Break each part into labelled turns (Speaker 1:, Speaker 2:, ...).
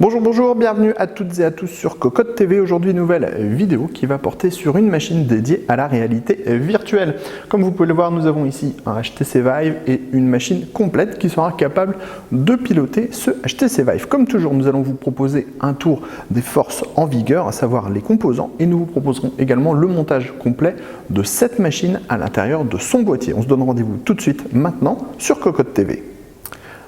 Speaker 1: Bonjour, bonjour, bienvenue à toutes et à tous sur Cocotte TV. Aujourd'hui, nouvelle vidéo qui va porter sur une machine dédiée à la réalité virtuelle. Comme vous pouvez le voir, nous avons ici un HTC Vive et une machine complète qui sera capable de piloter ce HTC Vive. Comme toujours, nous allons vous proposer un tour des forces en vigueur, à savoir les composants, et nous vous proposerons également le montage complet de cette machine à l'intérieur de son boîtier. On se donne rendez-vous tout de suite maintenant sur Cocotte TV.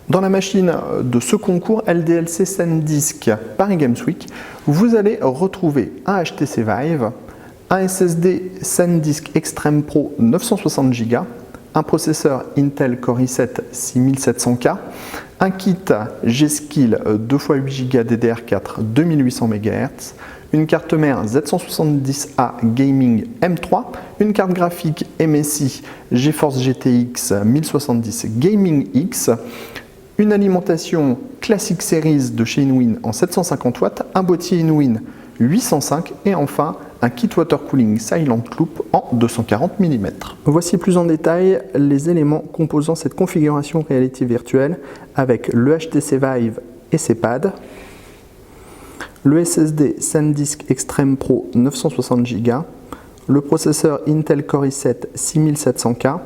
Speaker 1: Dans la machine de ce concours LDLC SanDisk Paris Games Week, vous allez retrouver un HTC Vive, un SSD SanDisk Extreme Pro 960 Go, un processeur Intel Core i7 6700K, un kit G-Skill 2x8 Go DDR4 2800 MHz, une carte mère Z170A Gaming M3, une carte graphique MSI GeForce GTX 1070 Gaming X, une alimentation Classic Series de chez Inwin en 750 watts, un boîtier Inwin 805 et enfin un kit water cooling Silent Loop en 240 mm. Voici plus en détail les éléments composant cette configuration réalité virtuelle avec le HTC Vive et ses pads, le SSD SanDisk Extreme Pro 960 Go, le processeur Intel Core i7 6700K,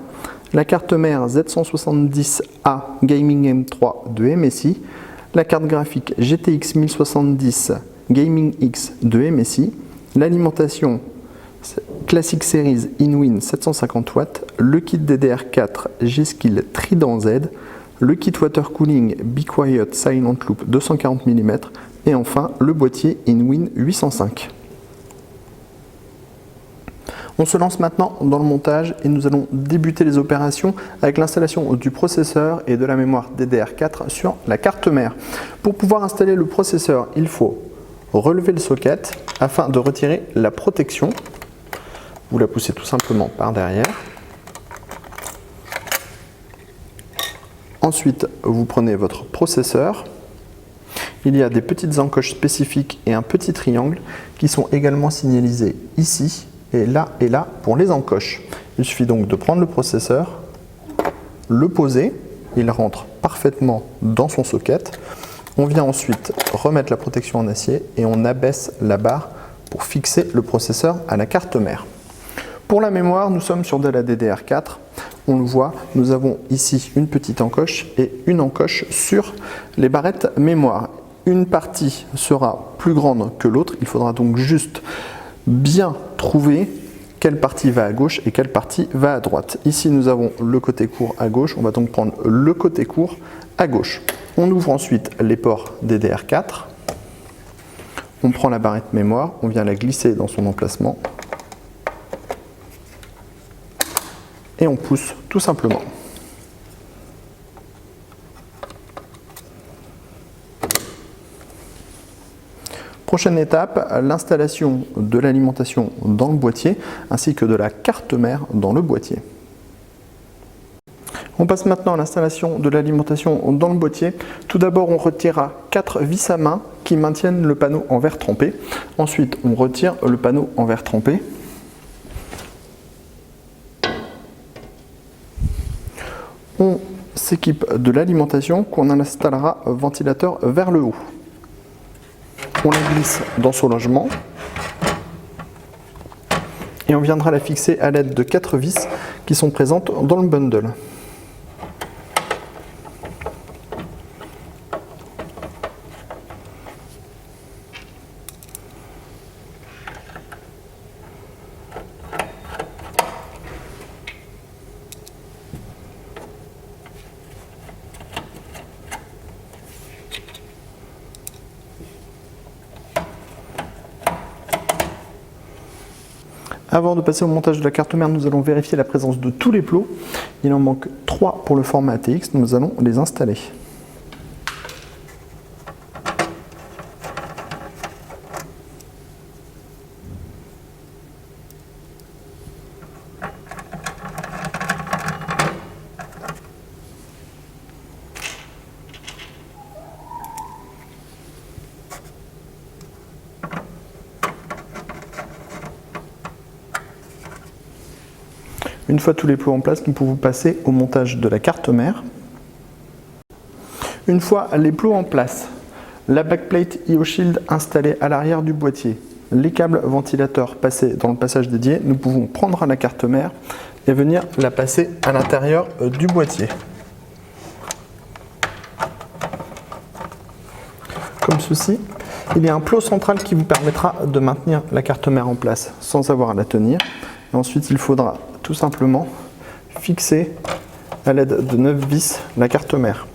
Speaker 1: la carte mère Z170A Gaming M3 de MSI, la carte graphique GTX 1070 Gaming X de MSI, l'alimentation Classic Series Inwin 750 watts, le kit DDR4 G-Skill Trident Z, le kit water cooling Be Quiet Silent Loop 240 mm et enfin le boîtier Inwin 805. On se lance maintenant dans le montage et nous allons débuter les opérations avec l'installation du processeur et de la mémoire DDR4 sur la carte mère. Pour pouvoir installer le processeur, il faut relever le socket afin de retirer la protection. Vous la poussez tout simplement par derrière. Ensuite, vous prenez votre processeur. Il y a des petites encoches spécifiques et un petit triangle qui sont également signalisés ici et là pour les encoches. Il suffit donc de prendre le processeur, le poser, il rentre parfaitement dans son socket. On vient ensuite remettre la protection en acier et on abaisse la barre pour fixer le processeur à la carte mère. Pour la mémoire, nous sommes sur de la DDR4. On le voit, nous avons ici une petite encoche et une encoche sur les barrettes mémoire. Une partie sera plus grande que l'autre, il faudra donc juste bien trouver quelle partie va à gauche et quelle partie va à droite. Ici, nous avons le côté court à gauche, on va donc prendre le côté court à gauche. On ouvre ensuite les ports DDR4, on prend la barrette mémoire, on vient la glisser dans son emplacement et on pousse tout simplement. Prochaine étape, l'installation de l'alimentation dans le boîtier ainsi que de la carte mère dans le boîtier. On passe maintenant à l'installation de l'alimentation dans le boîtier. Tout d'abord, on retirera 4 vis à main qui maintiennent le panneau en verre trempé. Ensuite, on retire le panneau en verre trempé. On s'équipe de l'alimentation qu'on installera ventilateur vers le haut. On la glisse dans son logement et on viendra la fixer à l'aide de 4 vis qui sont présentes dans le bundle. Avant de passer au montage de la carte mère, nous allons vérifier la présence de tous les plots. Il en manque 3 pour le format ATX, nous allons les installer. Une fois tous les plots en place, nous pouvons passer au montage de la carte mère. Une fois les plots en place, La backplate IO Shield installée à l'arrière du boîtier. Les câbles ventilateurs passés dans le passage dédié, nous pouvons prendre la carte mère et venir la passer à l'intérieur du boîtier. Comme ceci. Il y a un plot central qui vous permettra de maintenir la carte mère en place sans avoir à la tenir. Et ensuite, il faudra tout simplement fixer à l'aide de 9 vis la carte mère.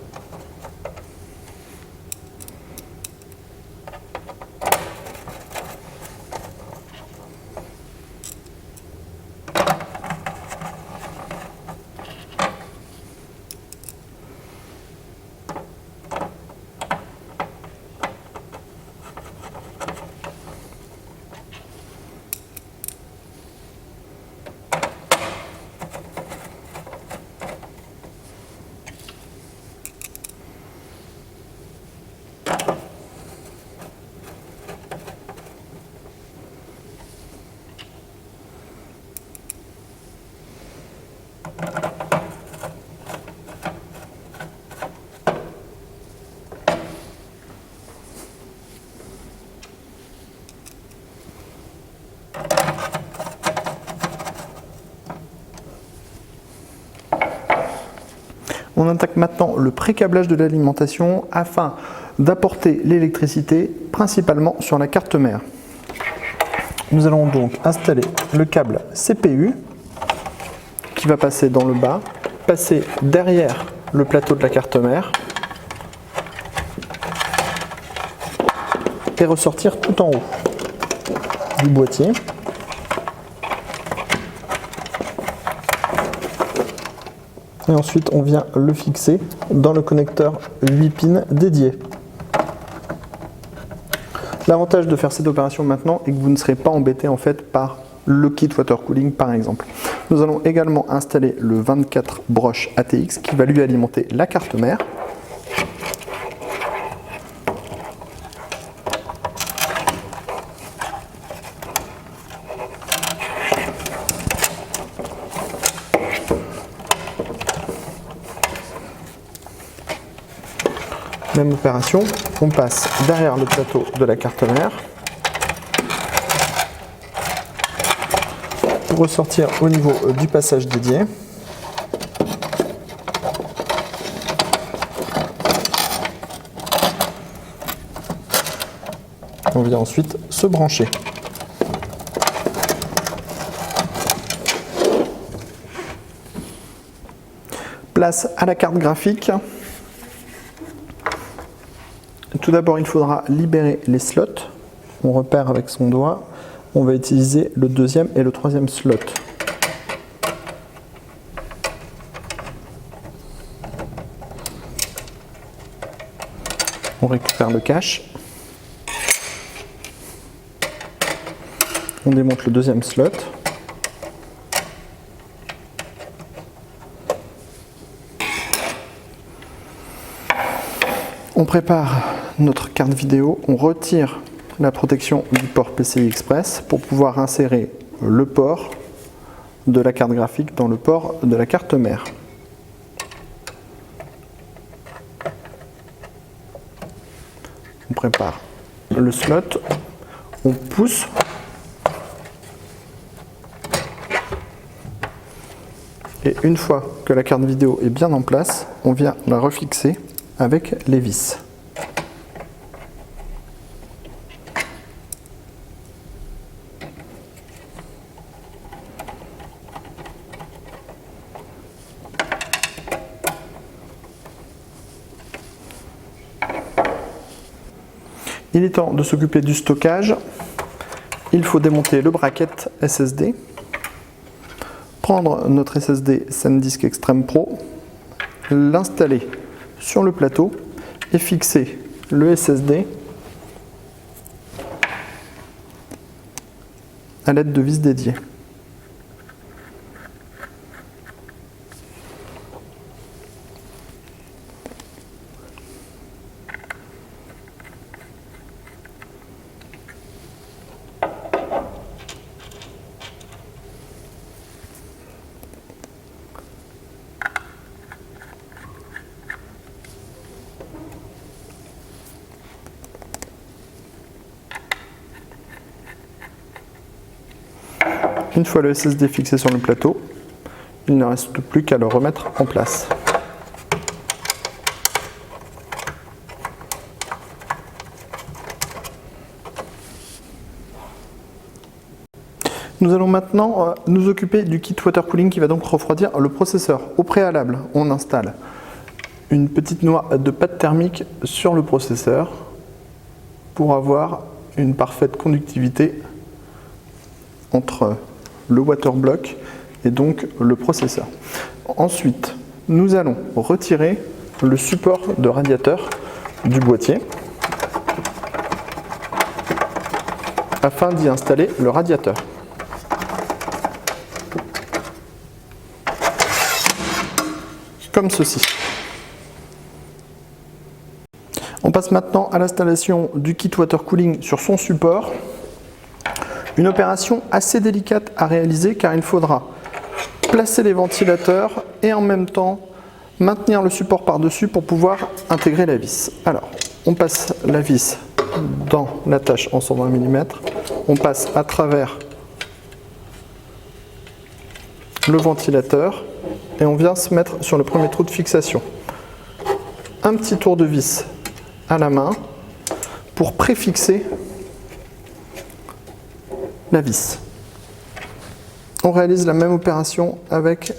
Speaker 1: On attaque maintenant le pré-câblage de l'alimentation afin d'apporter l'électricité principalement sur la carte mère. Nous allons donc installer le câble CPU qui va passer dans le bas, passer derrière le plateau de la carte mère et ressortir tout en haut du boîtier. Et ensuite, on vient le fixer dans le connecteur 8 pins dédié. L'avantage de faire cette opération maintenant est que vous ne serez pas embêté en fait par le kit water cooling par exemple. Nous allons également installer le 24 broche ATX qui va lui alimenter la carte mère. Même opération, on passe derrière le plateau de la carte mère pour ressortir au niveau du passage dédié. On vient ensuite se brancher. Place à la carte graphique. Tout d'abord, il faudra libérer les slots. On repère avec son doigt. On va utiliser le deuxième et le troisième slot. On récupère le cache. On démonte le deuxième slot. On prépare notre carte vidéo, on retire la protection du port PCI Express pour pouvoir insérer le port de la carte graphique dans le port de la carte mère. On prépare le slot, on pousse et une fois que la carte vidéo est bien en place, on vient la refixer avec les vis. Il est temps de s'occuper du stockage. Il faut démonter le bracket SSD, prendre notre SSD SanDisk Extreme Pro, l'installer sur le plateau et fixer le SSD à l'aide de vis dédiées. Une fois le SSD fixé sur le plateau, il ne reste plus qu'à le remettre en place. Nous allons maintenant nous occuper du kit water cooling qui va donc refroidir le processeur. Au préalable, on installe une petite noix de pâte thermique sur le processeur pour avoir une parfaite conductivité entre le water block et donc le processeur. Ensuite, nous allons retirer le support de radiateur du boîtier afin d'y installer le radiateur. Comme ceci. On passe maintenant à l'installation du kit water cooling sur son support. Une opération assez délicate à réaliser car il faudra placer les ventilateurs et en même temps maintenir le support par-dessus pour pouvoir intégrer la vis. Alors, on passe la vis dans l'attache en 120 mm, on passe à travers le ventilateur et on vient se mettre sur le premier trou de fixation. Un petit tour de vis à la main pour préfixer la vis. On réalise la même opération avec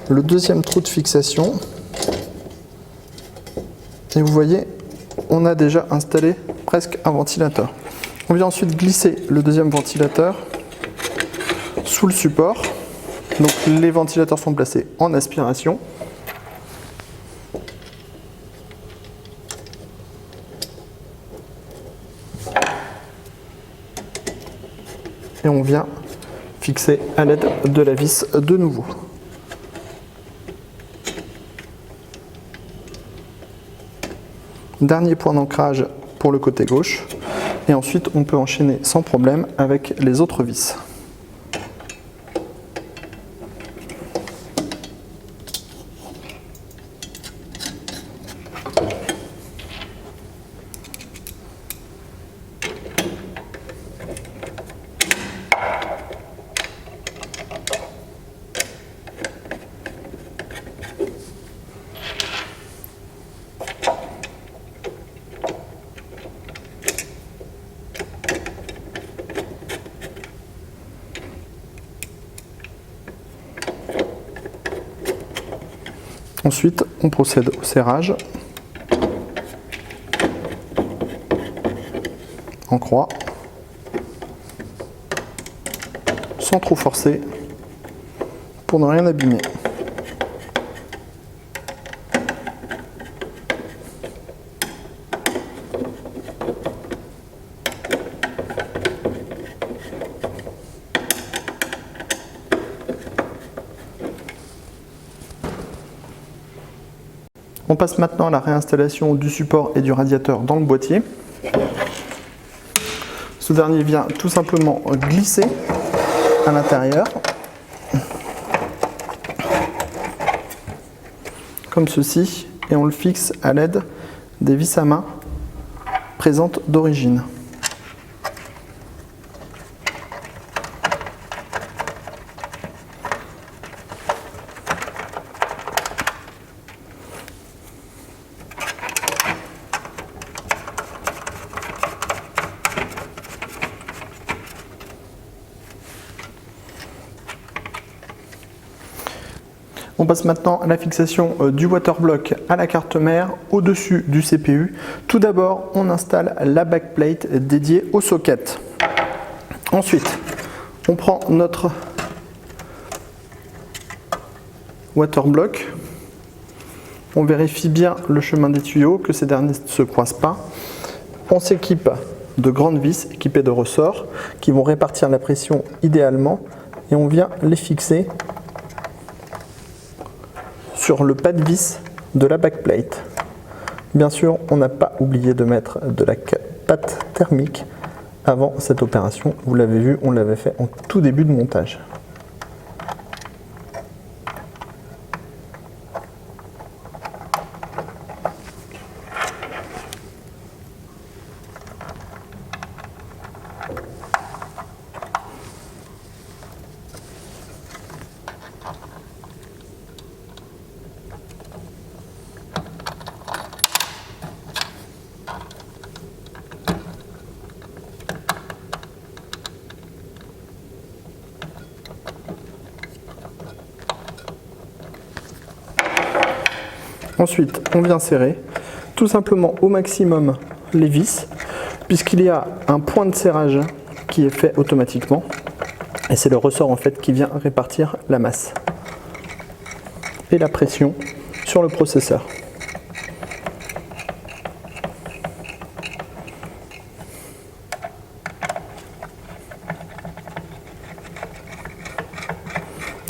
Speaker 1: le deuxième trou de fixation. Et vous voyez, on a déjà installé presque un ventilateur. On vient ensuite glisser le deuxième ventilateur sous le support. Donc les ventilateurs sont placés en aspiration. Et on vient fixer à l'aide de la vis de nouveau. Dernier point d'ancrage pour le côté gauche. Et ensuite on peut enchaîner sans problème avec les autres vis. Ensuite, on procède au serrage en croix, sans trop forcer, pour ne rien abîmer. On passe maintenant à la réinstallation du support et du radiateur dans le boîtier. Ce dernier vient tout simplement glisser à l'intérieur, comme ceci, et on le fixe à l'aide des vis à main présentes d'origine. On passe maintenant à la fixation du waterblock à la carte mère au-dessus du CPU. Tout d'abord, on installe la backplate dédiée au socket. Ensuite, on prend notre waterblock. On vérifie bien le chemin des tuyaux, que ces derniers ne se croisent pas. On s'équipe de grandes vis équipées de ressorts qui vont répartir la pression idéalement et on vient les fixer sur le pas de vis de la backplate. Bien sûr, on n'a pas oublié de mettre de la pâte thermique avant cette opération. Vous l'avez vu, on l'avait fait en tout début de montage. Ensuite, on vient serrer tout simplement au maximum les vis, puisqu'il y a un point de serrage qui est fait automatiquement. Et c'est le ressort en fait qui vient répartir la masse et la pression sur le processeur.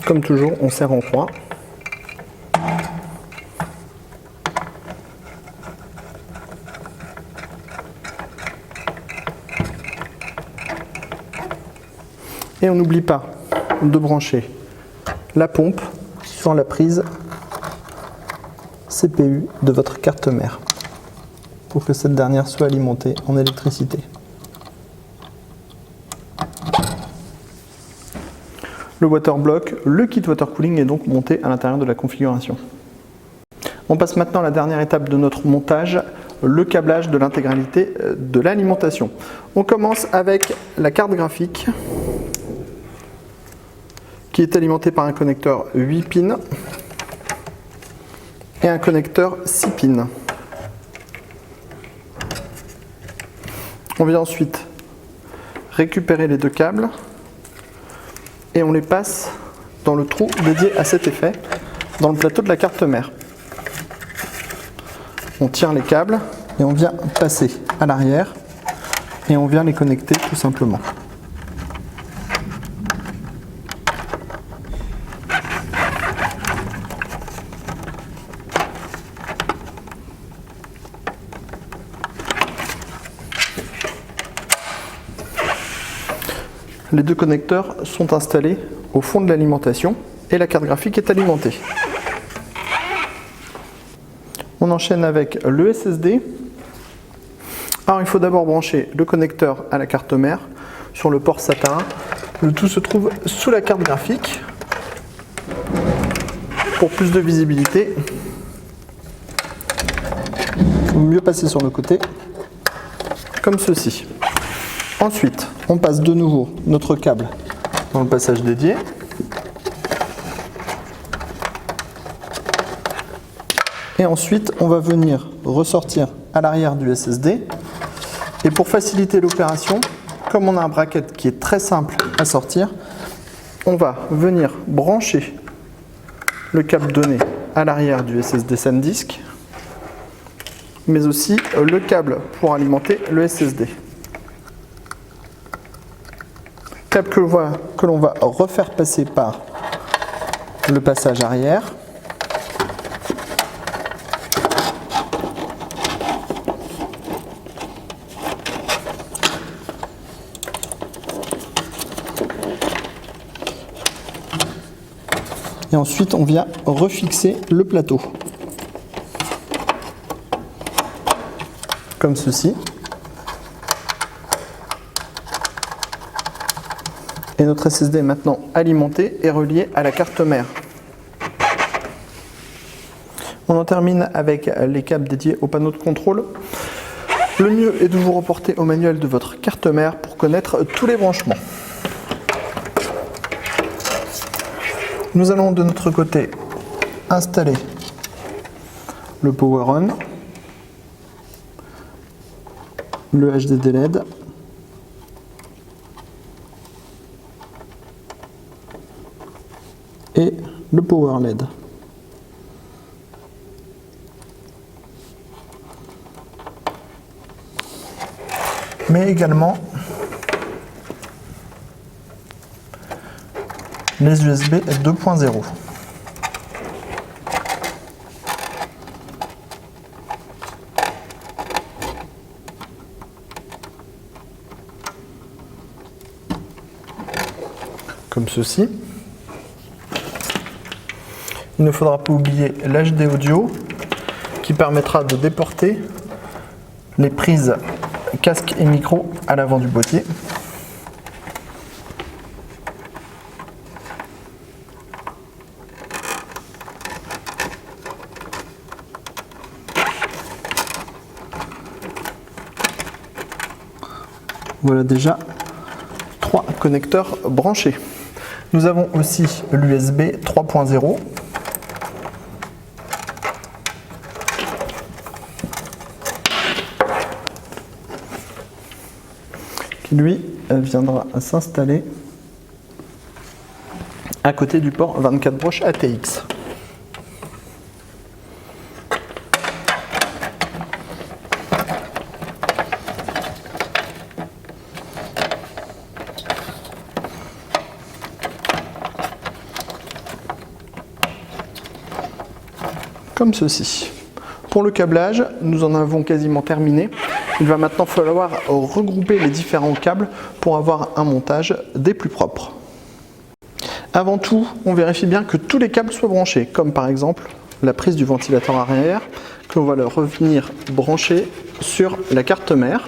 Speaker 1: Comme toujours, on serre en croix. Et on n'oublie pas de brancher la pompe sur la prise CPU de votre carte mère pour que cette dernière soit alimentée en électricité. Le water block, le kit water cooling est donc monté à l'intérieur de la configuration. On passe maintenant à la dernière étape de notre montage, le câblage de l'intégralité de l'alimentation. On commence avec la carte graphique qui est alimentée par un connecteur 8 pins et un connecteur 6 pins. On vient ensuite récupérer les deux câbles et on les passe dans le trou dédié à cet effet, dans le plateau de la carte mère. On tire les câbles et on vient passer à l'arrière et on vient les connecter tout simplement. Les deux connecteurs sont installés au fond de l'alimentation et la carte graphique est alimentée. On enchaîne avec le SSD. Alors il faut d'abord brancher le connecteur à la carte mère sur le port SATA 1. Le tout se trouve sous la carte graphique. Pour plus de visibilité, il vaut mieux passer sur le côté, comme ceci. Ensuite, on passe de nouveau notre câble dans le passage dédié. Et ensuite, on va venir ressortir à l'arrière du SSD. Et pour faciliter l'opération, comme on a un bracket qui est très simple à sortir, on va venir brancher le câble donné à l'arrière du SSD SanDisk, mais aussi le câble pour alimenter le SSD. Câble que l'on va refaire passer par le passage arrière. Et ensuite, on vient refixer le plateau. Comme ceci. Et notre SSD est maintenant alimenté et relié à la carte mère. On en termine avec les câbles dédiés au panneau de contrôle. Le mieux est de vous reporter au manuel de votre carte mère pour connaître tous les branchements. Nous allons de notre côté installer le Power On, le HDD LED, et le Power LED. Mais également les USB 2.0. Comme ceci. Il ne faudra pas oublier l'HD audio qui permettra de déporter les prises casque et micro à l'avant du boîtier. Voilà déjà 3 connecteurs branchés. Nous avons aussi l'USB 3.0 qui lui viendra s'installer à côté du port 24 broches ATX. Comme ceci. Pour le câblage, nous en avons quasiment terminé. Il va maintenant falloir regrouper les différents câbles pour avoir un montage des plus propres. Avant tout, on vérifie bien que tous les câbles soient branchés, comme par exemple la prise du ventilateur arrière, qu'on va revenir brancher sur la carte mère.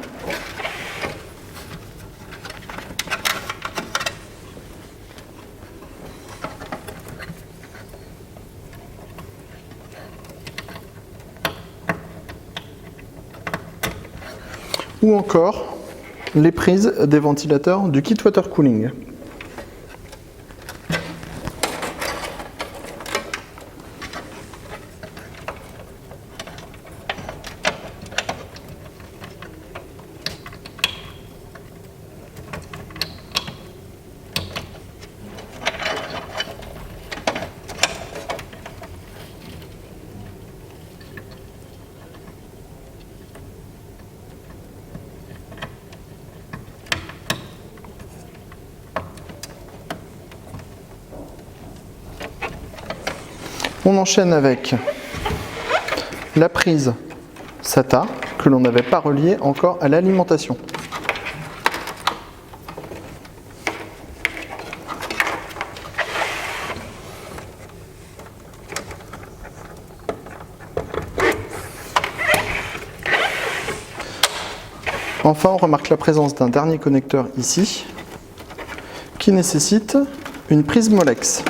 Speaker 1: Ou encore les prises des ventilateurs du kit water cooling. On enchaîne avec la prise SATA que l'on n'avait pas reliée encore à l'alimentation. Enfin, on remarque la présence d'un dernier connecteur ici qui nécessite une prise Molex.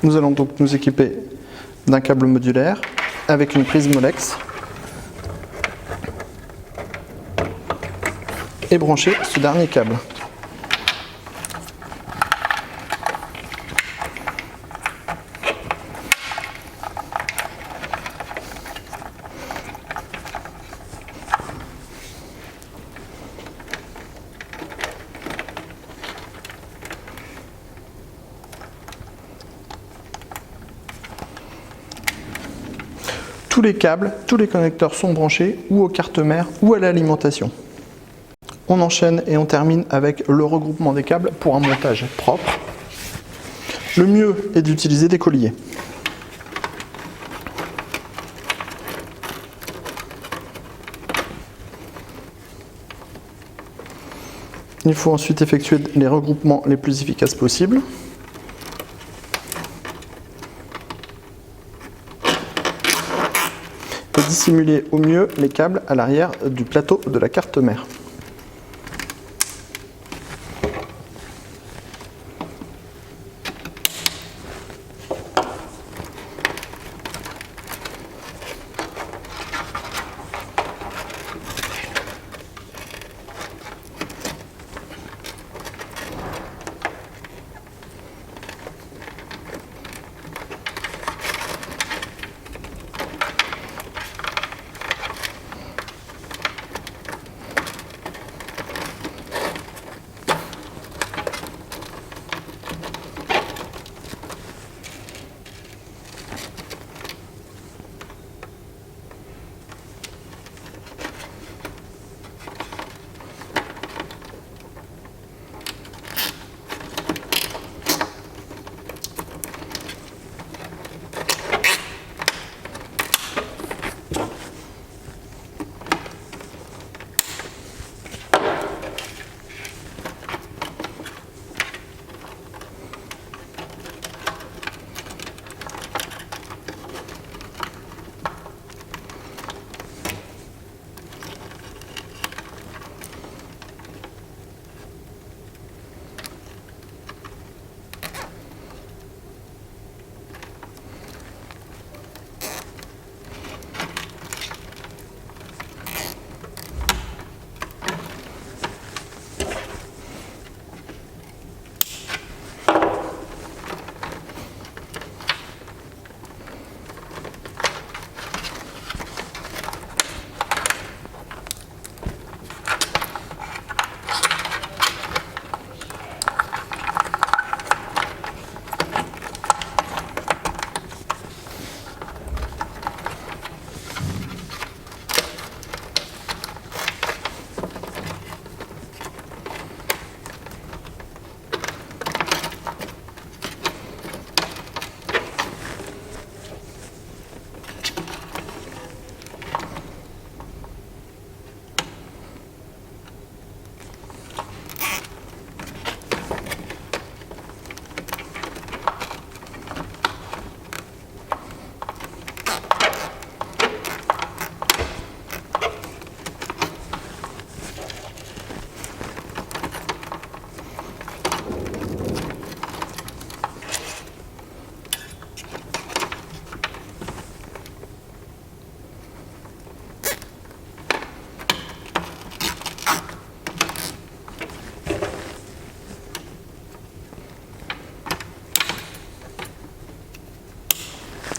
Speaker 1: Nous allons donc nous équiper d'un câble modulaire avec une prise Molex et brancher ce dernier câble. Tous les câbles, tous les connecteurs sont branchés ou aux cartes mères ou à l'alimentation. On enchaîne et on termine avec le regroupement des câbles pour un montage propre. Le mieux est d'utiliser des colliers. Il faut ensuite effectuer les regroupements les plus efficaces possibles. Et dissimuler au mieux les câbles à l'arrière du plateau de la carte mère.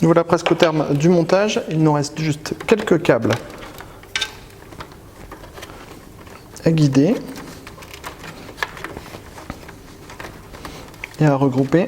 Speaker 1: Voilà presque au terme du montage, il nous reste juste quelques câbles à guider et à regrouper.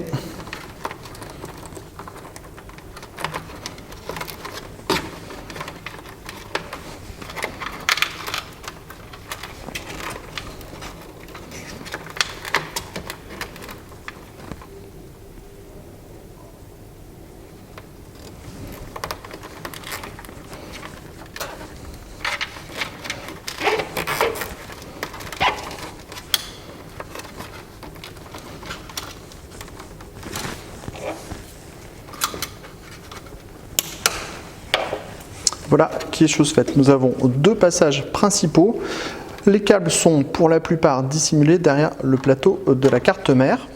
Speaker 1: Voilà qui est chose faite. Nous avons deux passages principaux. Les câbles sont pour la plupart dissimulés derrière le plateau de la carte mère.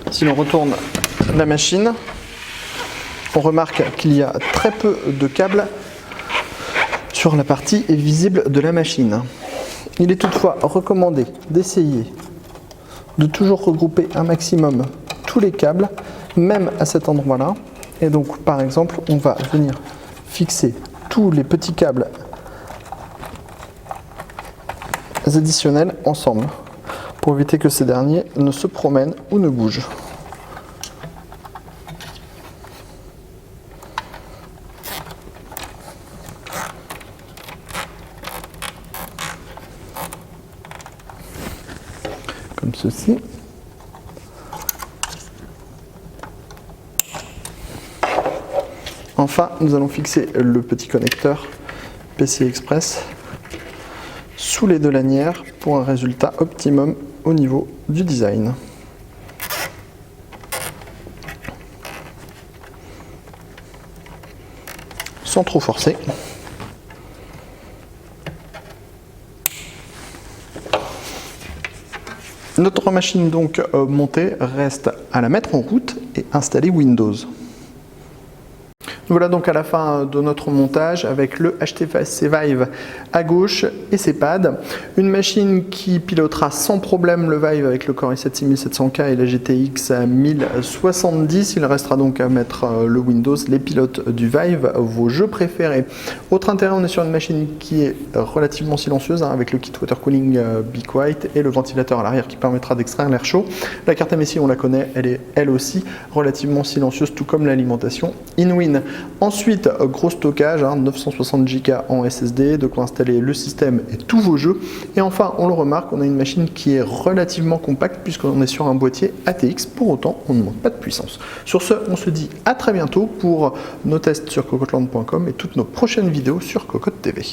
Speaker 1: Si l'on retourne la machine, on remarque qu'il y a très peu de câbles sur la partie visible de la machine. Il est toutefois recommandé d'essayer de toujours regrouper un maximum tous les câbles, même à cet endroit-là. Et donc, par exemple, on va venir fixer tous les petits câbles additionnels ensemble pour éviter que ces derniers ne se promènent ou ne bougent. Comme ceci. Enfin, nous allons fixer le petit connecteur PCI Express sous les deux lanières pour un résultat optimum au niveau du design. Sans trop forcer. Notre machine donc montée, reste à la mettre en route et installer Windows. Voilà donc à la fin de notre montage avec le HTC Vive à gauche et ses pads. Une machine qui pilotera sans problème le Vive avec le Core i7 6700K et la GTX 1070. Il restera donc à mettre le Windows, les pilotes du Vive, vos jeux préférés. Autre intérêt, on est sur une machine qui est relativement silencieuse avec le kit water cooling Be Quiet et le ventilateur à l'arrière qui permettra d'extraire l'air chaud. La carte MSI, on la connaît, elle est elle aussi relativement silencieuse, tout comme l'alimentation InWin. Ensuite, gros stockage, 960 Go en SSD, de quoi installer le système et tous vos jeux. Et enfin, on le remarque, on a une machine qui est relativement compacte puisqu'on est sur un boîtier ATX. Pour autant, on ne manque pas de puissance. Sur ce, on se dit à très bientôt pour nos tests sur cocoteland.com et toutes nos prochaines vidéos sur Cocotte TV.